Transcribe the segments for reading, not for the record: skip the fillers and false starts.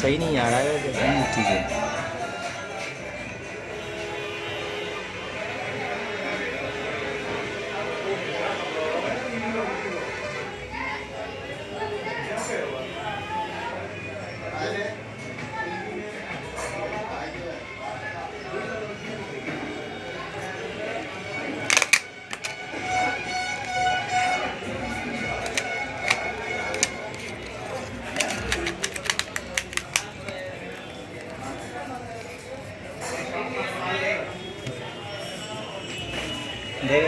सही नहीं आ रहा है। ठीक है। देख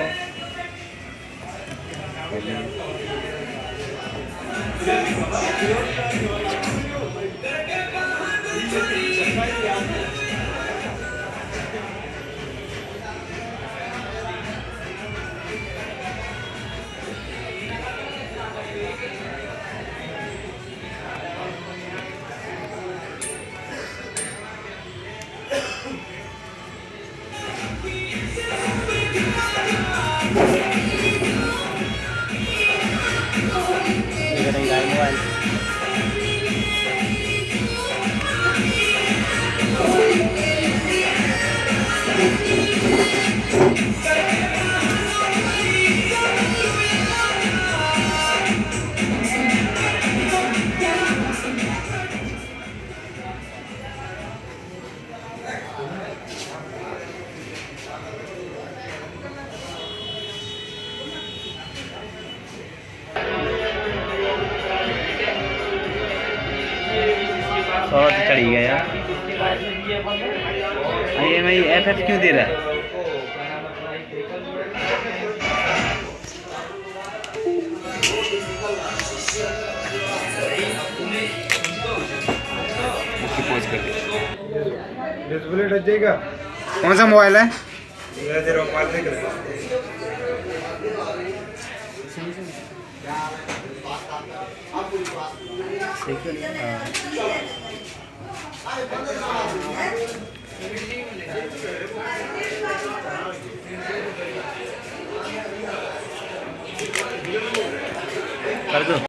मोबाइल और चढ़ी गया यार। ये मैं FF क्यों दे रहा है? पोज कर दे। डिस्प्ले टच जाएगा। कौन सा मोबाइल है? मेरा तेरा मोबाइल देख रहा है। कर दो।